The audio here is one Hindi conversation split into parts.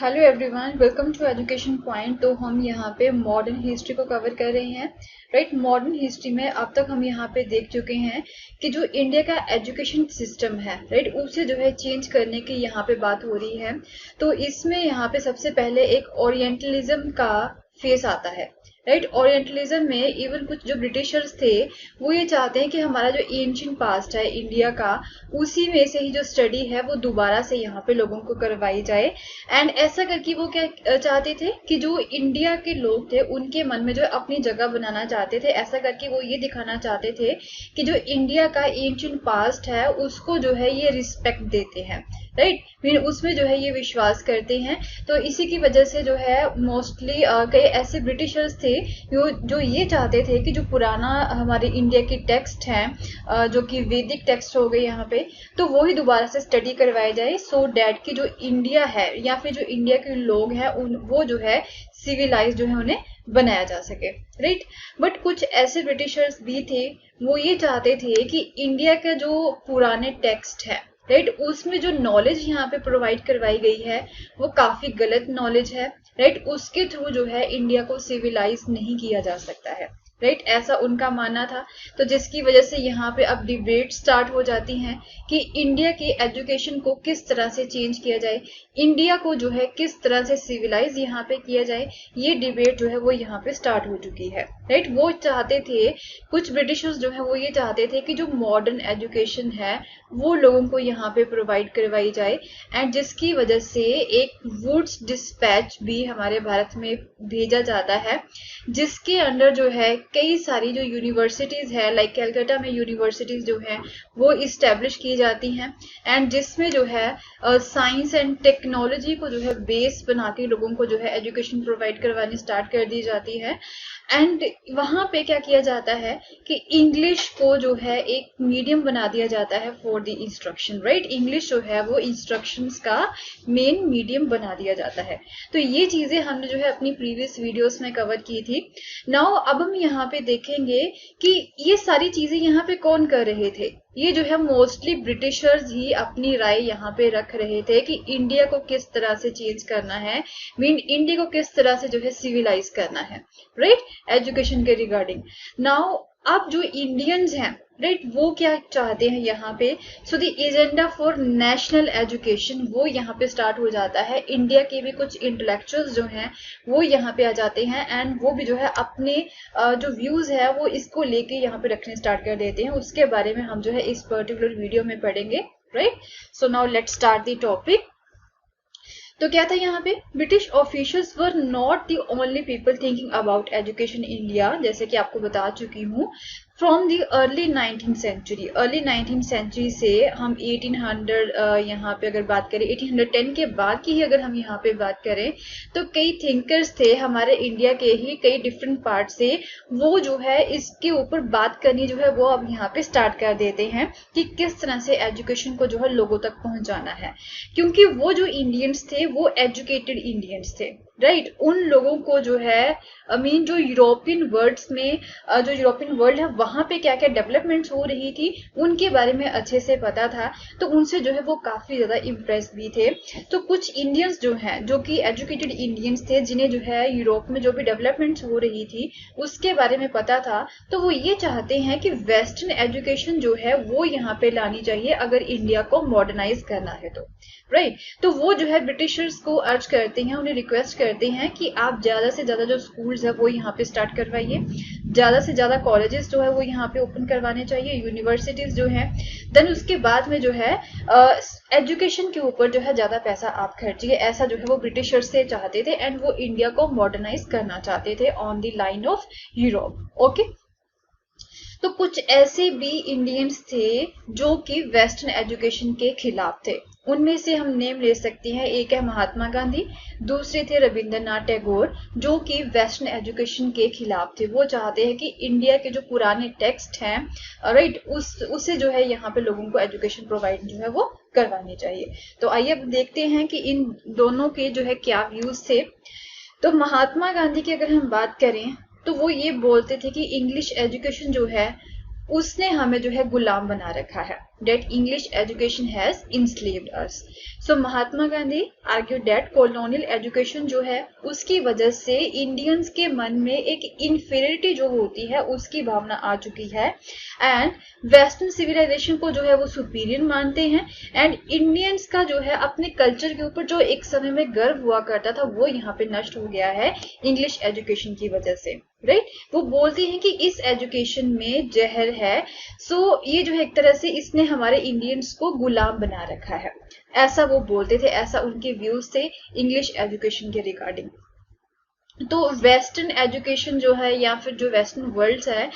Hello everyone, welcome to education point. तो हम यहाँ पे मॉडर्न हिस्ट्री को कवर कर रहे हैं। राइट, मॉडर्न हिस्ट्री में अब तक हम यहाँ पे देख चुके हैं कि जो इंडिया का एजुकेशन सिस्टम है, राइट, उसे जो है चेंज करने की यहाँ पे बात हो रही है। तो इसमें यहाँ पे सबसे पहले एक ओरिएंटलिज्म का फेस आता है। राइट, ओरिएंटलिज्म में इवन कुछ जो ब्रिटिशर्स थे वो ये चाहते हैं कि हमारा जो एंशिएंट पास्ट है इंडिया का, उसी में से ही जो स्टडी है वो दोबारा से यहाँ पे लोगों को करवाई जाए। एंड ऐसा करके वो क्या चाहते थे कि जो इंडिया के लोग थे उनके मन में जो अपनी जगह बनाना चाहते थे। ऐसा करके वो ये दिखाना चाहते थे कि जो इंडिया का एंशिएंट पास्ट है उसको जो है ये रिस्पेक्ट देते हैं। राइट, फिर उसमें जो है ये विश्वास करते हैं। तो इसी की वजह से जो है मोस्टली कई ऐसे ब्रिटिशर्स थे जो ये चाहते थे कि जो पुराना हमारे इंडिया की टेक्स्ट हैं, जो कि वैदिक टेक्स्ट हो गए यहाँ पे, तो वो ही दोबारा से स्टडी करवाए जाए, सो डैट की जो इंडिया है या फिर जो इंडिया के लोग हैं वो जो है सिविलाइज जो है उन्हें बनाया जा सके। राइट, बट कुछ ऐसे ब्रिटिशर्स भी थे वो ये चाहते थे कि इंडिया का जो पुराने टेक्स्ट है, राइट, उसमें जो नॉलेज यहाँ पे प्रोवाइड करवाई गई है वो काफी गलत नॉलेज है। राइट, उसके थ्रू जो है इंडिया को सिविलाइज नहीं किया जा सकता है। राइट, ऐसा उनका मानना था। तो जिसकी वजह से यहाँ पे अब डिबेट स्टार्ट हो जाती हैं कि इंडिया की एजुकेशन को किस तरह से चेंज किया जाए, इंडिया को जो है किस तरह से सिविलाइज यहाँ पे किया जाए। ये डिबेट जो है वो यहाँ पे स्टार्ट हो चुकी है। राइट, वो चाहते थे, कुछ ब्रिटिशर्स जो है वो ये चाहते थे कि जो मॉडर्न एजुकेशन है वो लोगों को यहाँ पे प्रोवाइड करवाई जाए। एंड जिसकी वजह से एक वुड्स डिस्पैच भी हमारे भारत में भेजा जाता है, जिसके अंडर जो है कई सारी जो यूनिवर्सिटीज है, लाइक कैलकाटा में यूनिवर्सिटीज जो है वो इस्टेब्लिश की जाती हैं। एंड जिसमें जो है साइंस एंड टेक्नोलॉजी को जो है बेस बना के लोगों को जो है एजुकेशन प्रोवाइड करवानी स्टार्ट कर दी जाती है। एंड वहां पे क्या किया जाता है कि इंग्लिश को जो है एक मीडियम बना दिया जाता है for the instruction. Right, English जो है वो इंस्ट्रक्शंस का मेन मीडियम बना दिया जाता है। तो ये चीजें हमने जो है अपनी प्रीवियस वीडियोस में कवर की थी। नाउ अब हम यहाँ पे देखेंगे कि ये सारी चीजें यहाँ पे कौन कर रहे थे। ये जो है मोस्टली ब्रिटिशर्स ही अपनी राय यहाँ पे रख रहे थे कि इंडिया को किस तरह से चेंज करना है, मीन इंडिया को किस तरह से जो है सिविलाइज करना है। राइट, एजुकेशन के रिगार्डिंग। नाउ अब जो इंडियंस हैं, राइट, वो क्या चाहते हैं यहाँ पे, so the agenda for national education वो यहाँ पे स्टार्ट हो जाता है। इंडिया के भी कुछ इंटेलेक्चुअल्स जो हैं वो यहाँ पे आ जाते हैं एंड वो भी जो है अपने जो व्यूज है वो इसको लेके यहाँ पे रखने स्टार्ट कर देते हैं। उसके बारे में हम जो है इस पर्टिकुलर वीडियो में पढ़ेंगे। Right, so now let's start the topic. तो क्या था यहाँ पे, British officials were not the only people thinking about education India, जैसे कि आपको बता चुकी हूँ। From the early 19th century, early 19th century से हम 1800 यहाँ पे अगर बात करें 1810 के बाद की ही अगर हम यहाँ पे बात करें, तो कई थिंकर्स थे हमारे इंडिया के ही कई डिफरेंट पार्ट से, वो जो है इसके ऊपर बात करनी जो है वो अब यहाँ पे स्टार्ट कर देते हैं कि किस तरह से एजुकेशन को जो है लोगों तक पहुंचाना है। क्योंकि वो जो इंडियंस थे वो एजुकेटेड इंडियंस थे। राइट, उन लोगों को जो है मीन जो यूरोपियन वर्ल्ड्स में जो यूरोपियन वर्ल्ड है वहां पे क्या क्या डेवलपमेंट्स हो रही थी उनके बारे में अच्छे से पता था। तो उनसे जो है वो काफी ज्यादा इम्प्रेस भी थे। तो कुछ इंडियंस जो हैं जो कि एजुकेटेड इंडियंस थे, जिन्हें जो है यूरोप में जो भी डेवलपमेंट्स हो रही थी उसके बारे में पता था, तो वो ये चाहते हैं कि वेस्टर्न एजुकेशन जो है वो यहाँ पे लानी चाहिए अगर इंडिया को मॉडर्नाइज करना है तो। राइट, तो वो जो है ब्रिटिशर्स को अर्ज करते हैं, उन्हें रिक्वेस्ट करते हैं कि आप ज्यादा से ज्यादा जो स्कूल्स है वो यहाँ पे स्टार्ट करवाइए, ज्यादा से ज्यादा कॉलेजेस जो है वो यहाँ पे ओपन करवाने चाहिए, यूनिवर्सिटीज जो है। देन उसके बाद में जो है एजुकेशन के ऊपर जो है ज्यादा पैसा आप खर्चिए, ऐसा जो है वो ब्रिटिशर्स से चाहते थे। एंड वो इंडिया को मॉडर्नाइज करना चाहते थे on the line of Europe. Okay, तो कुछ ऐसे भी इंडियंस थे जो कि वेस्टर्न एजुकेशन के खिलाफ थे। उनमें से हम नेम ले सकते हैं, एक है महात्मा गांधी, दूसरे थे रविंद्रनाथ टैगोर, जो कि वेस्टर्न एजुकेशन के खिलाफ थे। वो चाहते हैं कि इंडिया के जो पुराने टेक्स्ट हैं, राइट, उसे जो है यहाँ पे लोगों को एजुकेशन प्रोवाइड जो है वो करवानी चाहिए। तो आइए अब देखते हैं कि इन दोनों के जो है क्या व्यूज थे। तो महात्मा गांधी की अगर हम बात करें तो वो ये बोलते थे कि इंग्लिश एजुकेशन जो है उसने हमें जो है गुलाम बना रखा है। that English education has enslaved us. So Mahatma Gandhi argued that colonial education जो है उसकी वजह से इंडियंस के मन में एक inferiority जो होती है उसकी भावना आ चुकी है एंड वेस्टर्न सिविलाइजेशन को जो है वो सुपीरियर मानते हैं एंड इंडियंस का जो है अपने कल्चर के ऊपर जो एक समय में गर्व हुआ करता था वो यहाँ पे नष्ट हो गया है इंग्लिश एजुकेशन की वजह से, राइट। वो बोलते हैं कि इस एजुकेशन में जहर है, सो ये जो है एक तरह से इसने हमारे इंडियंस को गुलाम बना रखा है, ऐसा वो बोलते थे, ऐसा उनके व्यूज थे इंग्लिश एजुकेशन के रिगार्डिंग। तो वेस्टर्न एजुकेशन जो है या फिर जो वेस्टर्न वर्ल्ड है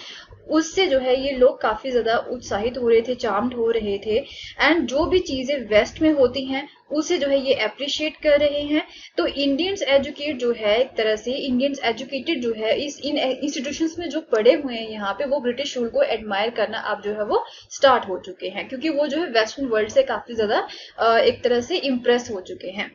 उससे जो है ये लोग काफी ज्यादा उत्साहित हो रहे थे, चार्म्ड हो रहे थे एंड जो भी चीजें वेस्ट में होती हैं उसे जो है ये अप्रिशिएट कर रहे हैं। तो इंडियंस एजुकेट जो है एक तरह से इंडियंस एजुकेटेड जो है इन इंस्टीट्यूशंस में जो पढ़े हुए हैं यहाँ पे वो ब्रिटिश रूल को एडमायर करना अब जो है वो स्टार्ट हो चुके हैं क्योंकि वो जो है वेस्टर्न वर्ल्ड से काफी ज्यादा एक तरह से इम्प्रेस हो चुके हैं।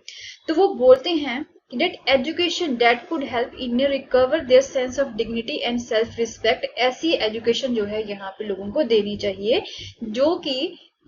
तो वो बोलते हैं that education that could help India recover their sense of dignity and self respect, ऐसी एजुकेशन जो है यहाँ पे लोगों को देनी चाहिए जो कि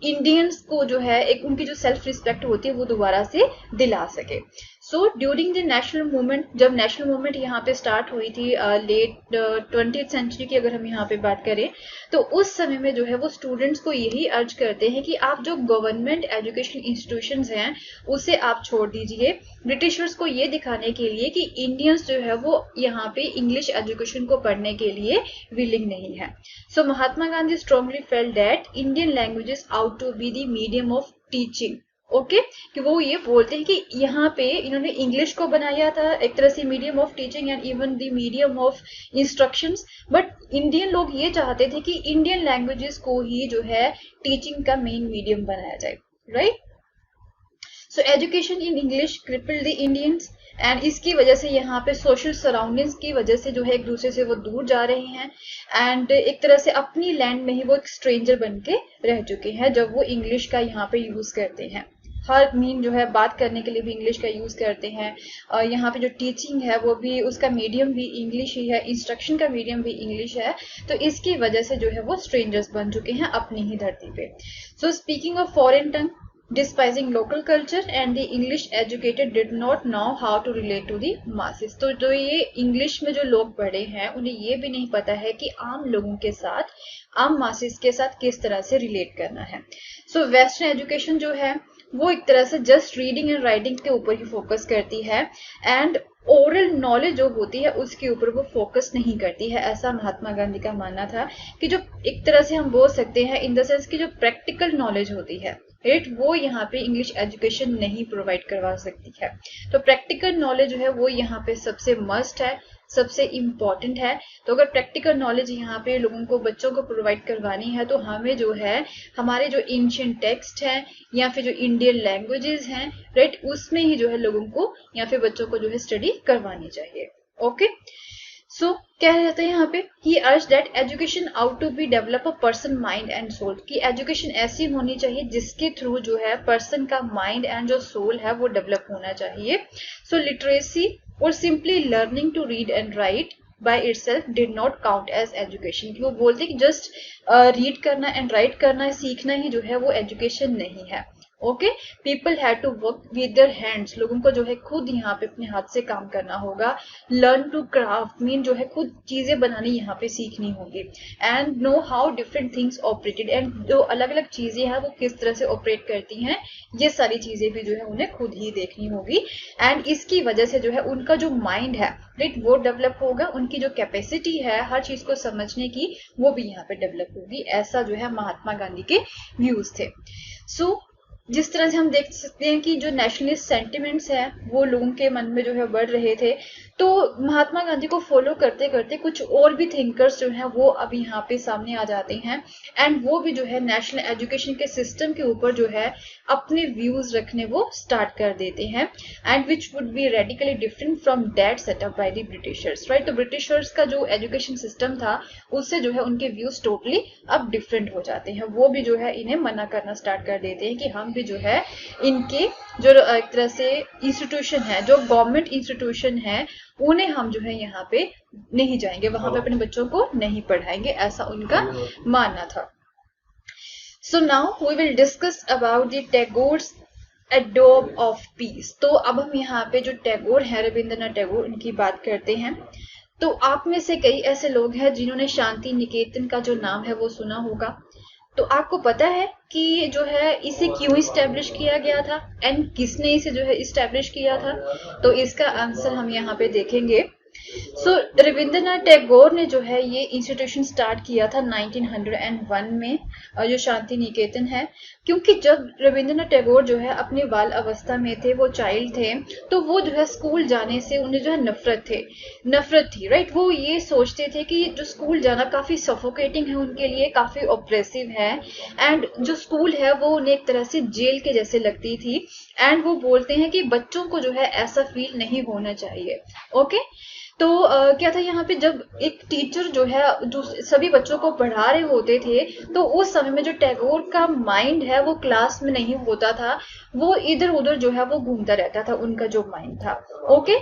इंडियंस को जो है एक उनकी जो सेल्फ रिस्पेक्ट होती है वो दोबारा से दिला सके। So during the national movement, जब नेशनल मूवमेंट यहाँ पे स्टार्ट हुई थी लेट 20th सेंचुरी की अगर हम यहाँ पे बात करें तो उस समय में जो है वो स्टूडेंट्स को यही अर्ज करते हैं कि आप जो गवर्नमेंट एजुकेशन इंस्टीट्यूशंस हैं उसे आप छोड़ दीजिए, ब्रिटिशर्स को ये दिखाने के लिए कि इंडियंस जो है वो यहाँ पे इंग्लिश एजुकेशन को पढ़ने के लिए विलिंग नहीं है। So Mahatma Gandhi strongly felt that Indian languages ought to be the medium of teaching, okay कि वो ये बोलते हैं कि यहाँ पे इन्होंने इंग्लिश को बनाया था एक तरह से medium of teaching and even the medium of instructions, but Indian लोग ये चाहते थे कि इंडियन लैंग्वेजेस को ही जो है टीचिंग का मेन मीडियम बनाया जाए, right. So education in English crippled the Indians and इसकी वजह से यहाँ पे सोशल सराउंडिंग्स की वजह से जो है एक दूसरे से वो दूर जा रहे हैं एंड एक तरह से अपनी लैंड में ही वो एक स्ट्रेंजर बन के रह चुके हैं जब वो इंग्लिश का यहाँ पे यूज करते हैं। हर मीन जो है बात करने के लिए भी इंग्लिश का यूज करते हैं और यहाँ पे जो टीचिंग है वो भी उसका मीडियम भी इंग्लिश ही है, इंस्ट्रक्शन का मीडियम भी इंग्लिश है, तो इसकी वजह से जो है वो स्ट्रेंजर्स बन चुके हैं अपनी ही धरती पे। सो speaking of foreign tongue, despising local culture and the English educated did not know how to relate to the masses। तो जो ये इंग्लिश में जो लोग पढ़े हैं उन्हें ये भी नहीं पता है कि आम लोगों के साथ, आम मासेस के साथ किस तरह से रिलेट करना है। सो वेस्टर्न एजुकेशन जो है वो एक तरह से जस्ट रीडिंग एंड राइटिंग के ऊपर ही फोकस करती है एंड ओरल नॉलेज जो होती है उसके ऊपर वो फोकस नहीं करती है, ऐसा महात्मा गांधी का मानना था कि जो एक तरह से हम बोल सकते हैं इन द सेंस कि जो प्रैक्टिकल नॉलेज होती है राइट वो यहाँ पे इंग्लिश एजुकेशन नहीं प्रोवाइड करवा सकती है। तो प्रैक्टिकल नॉलेज जो है वो यहाँ पे सबसे मस्ट है, सबसे इम्पॉर्टेंट है। तो अगर प्रैक्टिकल नॉलेज यहाँ पे लोगों को बच्चों को प्रोवाइड करवानी है तो हमें जो है हमारे जो एंशिएंट टेक्स्ट हैं या फिर जो इंडियन लैंग्वेजेस हैं राइट उसमें ही जो है लोगों को या फिर बच्चों को जो है स्टडी करवानी चाहिए। ओके सो कह रहे थे यहाँ पे ही urge that education ought to be develop a person mind and soul, कि एजुकेशन ऐसी होनी चाहिए जिसके थ्रू जो है पर्सन का माइंड एंड जो सोल है वो डेवलप होना चाहिए। सो लिटरेसी और simply learning to read and write by itself did not count as education, कि वो बोलते कि जस्ट रीड करना एंड राइट करना सीखना ही जो है वो एजुकेशन नहीं है। Okay people had to work with their hands, लोगों को जो है खुद यहाँ पे अपने हाथ से काम करना होगा। लर्न टू क्राफ्ट मीन जो है खुद चीजें बनानी यहाँ पे सीखनी होगी and know how different things operated, and जो अलग अलग चीजें हैं वो किस तरह से ऑपरेट करती हैं ये सारी चीजें भी जो है उन्हें खुद ही देखनी होगी एंड इसकी वजह से जो है उनका जो माइंड है राइट वो डेवलप होगा, उनकी जो कैपेसिटी है हर चीज को समझने की वो भी यहाँ पे डेवलप होगी। ऐसा जो है महात्मा गांधी के व्यूज थे। सो जिस तरह से हम देख सकते हैं कि जो नेशनलिस्ट सेंटिमेंट्स है वो लोगों के मन में जो है बढ़ रहे थे, तो महात्मा गांधी को फॉलो करते करते कुछ और भी थिंकर्स जो हैं वो अब यहाँ पे सामने आ जाते हैं एंड वो भी जो है नेशनल एजुकेशन के सिस्टम के ऊपर जो है अपने व्यूज रखने वो स्टार्ट कर देते हैं and which would be radically different from that setup by the Britishers right. तो ब्रिटिशर्स का जो एजुकेशन सिस्टम था उससे जो है उनके व्यूज टोटली अब डिफरेंट हो जाते हैं, वो भी जो है इन्हें मना करना स्टार्ट कर देते हैं कि हम भी जो है इनके जो एक तरह से इंस्टीट्यूशन है, जो गवर्नमेंट इंस्टीट्यूशन है उन्हें हम जो है यहाँ पे नहीं जाएंगे, वहां पे अपने बच्चों को नहीं पढ़ाएंगे, ऐसा उनका मानना था। So now we will discuss about the Tagore's adobe of peace. तो अब हम यहाँ पे जो टैगोर है, रविंद्रनाथ टैगोर, उनकी बात करते हैं। तो आप में से कई ऐसे लोग हैं जिन्होंने शांति निकेतन का जो नाम है वो सुना होगा। तो आपको पता है कि जो है इसे क्यों इस्टेब्लिश किया गया था एंड किसने इसे जो है इस्टेब्लिश किया था? तो इसका आंसर हम यहाँ पे देखेंगे। रविंद्रनाथ टैगोर ने जो है ये इंस्टीट्यूशन स्टार्ट किया था 1901 में, जो शांति निकेतन है। क्योंकि जब रविंद्रनाथ टैगोर जो है अपनी बाल अवस्था में थे, वो चाइल्ड थे, तो वो जो है स्कूल जाने से उन्हें जो है नफरत थी, राइट। वो ये सोचते थे कि जो स्कूल जाना काफी सफोकेटिंग है उनके लिए, काफी ऑप्रेसिव है, एंड जो स्कूल है वो उन्हें एक तरह से जेल के जैसे लगती थी। एंड वो बोलते हैं कि बच्चों को जो है ऐसा फील नहीं होना चाहिए। ओके, तो क्या था यहाँ पे, जब एक टीचर जो है जो सभी बच्चों को पढ़ा रहे होते थे, तो उस समय में जो टैगोर का माइंड है वो क्लास में नहीं होता था, वो इधर उधर जो है वो घूमता रहता था, उनका जो माइंड था। ओके,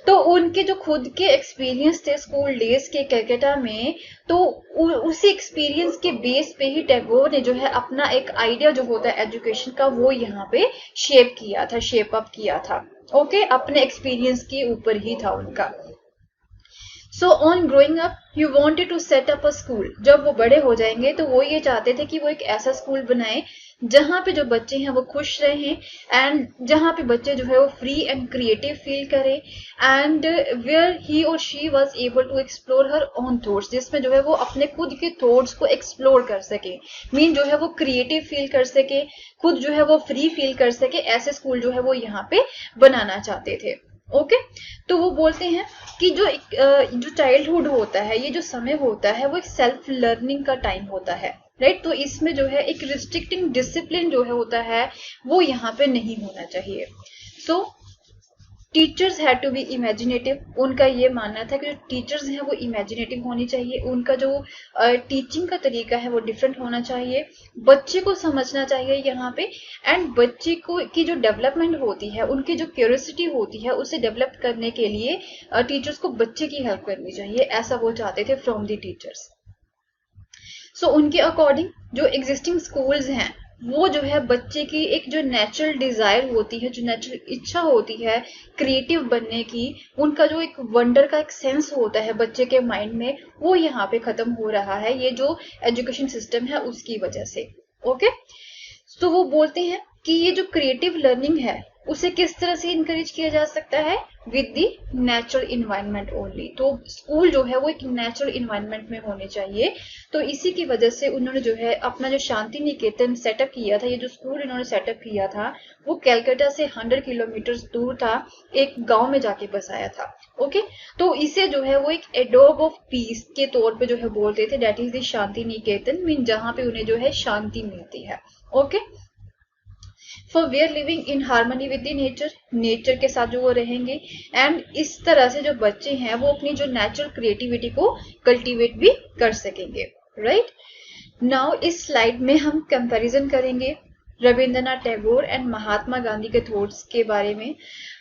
तो उनके जो खुद के एक्सपीरियंस थे स्कूल डेज के कलकत्ता में, तो उसी एक्सपीरियंस के बेस पे ही टैगोर ने जो है अपना एक आइडिया जो होता है एजुकेशन का, वो यहाँ पे शेप अप किया था। ओके, अपने एक्सपीरियंस के ऊपर ही था उनका। So on growing up he wanted to set up a school. जब वो बड़े हो जाएंगे तो वो ये चाहते थे कि वो एक ऐसा स्कूल बनाए जहां पे जो बच्चे हैं वो खुश रहें, एंड जहां पे बच्चे जो है वो फ्री एंड क्रिएटिव फील करें, एंड वेयर ही और she was able to explore her own thoughts, जिसमें जो है वो अपने खुद के थॉट्स को एक्सप्लोर कर सके, मीन जो है वो क्रिएटिव फील कर सके, खुद जो है वो फ्री फील कर सके। ऐसे स्कूल जो है वो यहाँ पे बनाना चाहते थे। ओके, तो वो बोलते हैं कि जो चाइल्डहुड होता है, ये जो समय होता है, वो एक सेल्फ लर्निंग का टाइम होता है, राइट। तो इसमें जो है एक रिस्ट्रिक्टिंग डिसिप्लिन जो है होता है वो यहाँ पे नहीं होना चाहिए। So teachers had to be imaginative. उनका ये मानना था कि जो टीचर्स हैं वो इमेजिनेटिव होनी चाहिए, उनका जो टीचिंग का तरीका है वो डिफरेंट होना चाहिए, बच्चे को समझना चाहिए यहाँ पे, एंड बच्चे को की जो डेवलपमेंट होती है, उनकी जो क्यूरियोसिटी होती है, उसे डेवलप करने के लिए टीचर्स को बच्चे की हेल्प करनी चाहिए, ऐसा वो चाहते थे फ्रॉम द टीचर्स। सो उनके अकॉर्डिंग जो एग्जिस्टिंग स्कूल्स हैं वो जो है बच्चे की एक जो नेचुरल डिजायर होती है, जो नेचुरल इच्छा होती है क्रिएटिव बनने की, उनका जो एक वंडर का एक सेंस होता है बच्चे के माइंड में, वो यहाँ पे खत्म हो रहा है, ये जो एजुकेशन सिस्टम है उसकी वजह से। ओके, तो वो बोलते हैं कि ये जो क्रिएटिव लर्निंग है उसे किस तरह से इनकरेज किया जा सकता है, with the natural environment only. तो स्कूल जो है वो एक नेचुरल इन्वायरमेंट में होने चाहिए। तो इसी की वजह से उन्होंने जो है अपना जो शांति निकेतन सेटअप किया था, ये जो स्कूल इन्होंने सेटअप किया था वो कलकत्ता से 100 किलोमीटर दूर था, एक गांव में जाके बसाया था। ओके, तो इसे जो है वो एक एडोब ऑफ पीस के तौर पे जो है बोलते थे, that is the Shantiniketan, mean जहां पे उन्हें जो है शांति मिलती है। Okay, for we are living in harmony with the nature के साथ जो वो रहेंगे, एंड इस तरह से जो बच्चे हैं वो अपनी जो नेचुरल क्रिएटिविटी को कल्टीवेट भी कर सकेंगे, राइट। नाउ इस स्लाइड में हम कंपैरिजन करेंगे रविंद्रनाथ टैगोर एंड महात्मा गांधी के थॉट्स के बारे में।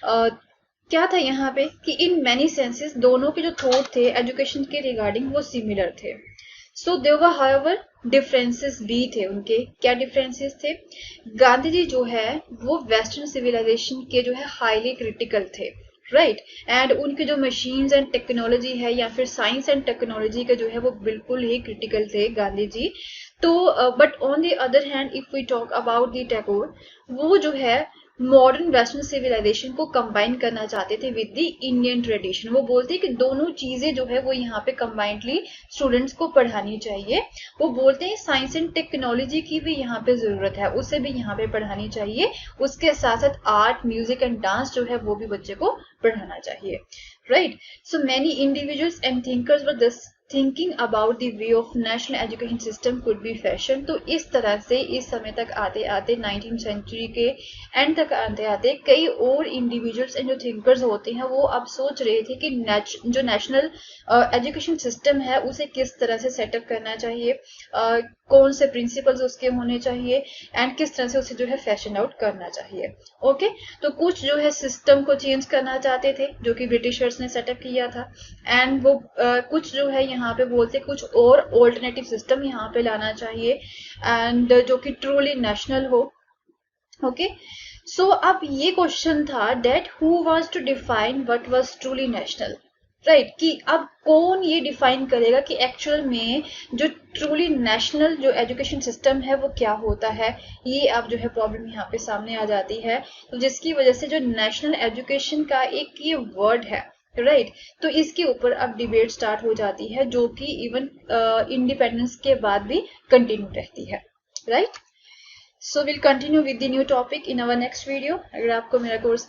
क्या था यहाँ पे कि इन मैनी सेंसेस दोनों के जो थॉट थे एजुकेशन के रिगार्डिंग वो सिमिलर थे। So there were however differences भी थे उनके। क्या डिफरेंसेस थे? गांधी जी जो है वो वेस्टर्न सिविलाइजेशन के जो है हाईली क्रिटिकल थे, राइट, एंड उनके जो मशीन्स एंड टेक्नोलॉजी है या फिर साइंस एंड टेक्नोलॉजी का जो है वो बिल्कुल ही क्रिटिकल थे गांधी जी। तो but on the other hand if we talk about the Tagore, वो जो है मॉडर्न वेस्टर्न सिविलाइजेशन को कंबाइन करना चाहते थे विद द इंडियन ट्रेडिशन। वो बोलते हैं कि दोनों चीजें जो है वो यहाँ पे कंबाइंडली स्टूडेंट्स को पढ़ानी चाहिए। वो बोलते हैं साइंस एंड टेक्नोलॉजी की भी यहाँ पे जरूरत है, उसे भी यहाँ पे पढ़ानी चाहिए, उसके साथ साथ आर्ट म्यूजिक एंड डांस जो है वो भी बच्चे को पढ़ाना चाहिए, right. So many individuals and thinkers were this thinking about the way of national education system could be fashion. तो इस तरह से इस समय तक आते आते 19th सेंचुरी के एंड तक आते आते कई और इंडिविजुअल्स एंड जो थिंकर्स होते हैं वो अब सोच रहे थे कि जो नेशनल एजुकेशन सिस्टम है उसे किस तरह से सेटअप करना चाहिए, कौन से प्रिंसिपल्स उसके होने चाहिए, एंड किस तरह से उसे जो है फैशन आउट करना चाहिए। ओके, तो कुछ जो है सिस्टम को चेंज करना चाहते थे जो कि ब्रिटिशर्स ने सेटअप किया था, एंड वो कुछ जो है यहाँ पे बोलते कुछ और ऑल्टरनेटिव सिस्टम यहाँ पे लाना चाहिए एंड जो कि ट्रूली नेशनल हो। ओके, सो अब ये क्वेश्चन था that who was to define what was truly national, right, कि अब कौन ये डिफाइन करेगा कि एक्चुअल में जो ट्रूली नेशनल जो एजुकेशन सिस्टम है वो क्या होता है। ये अब जो है प्रॉब्लम यहाँ पे सामने आ जाती है, तो जिसकी वजह से जो नेशनल एजुकेशन का एक ये वर्ड है, राइट, तो इसके ऊपर अब डिबेट स्टार्ट हो जाती है जो कि इवन इंडिपेंडेंस के बाद भी कंटिन्यू रहती है, right. So we'll continue with the new topic in our next video. अगर आपको मेरा कोर्स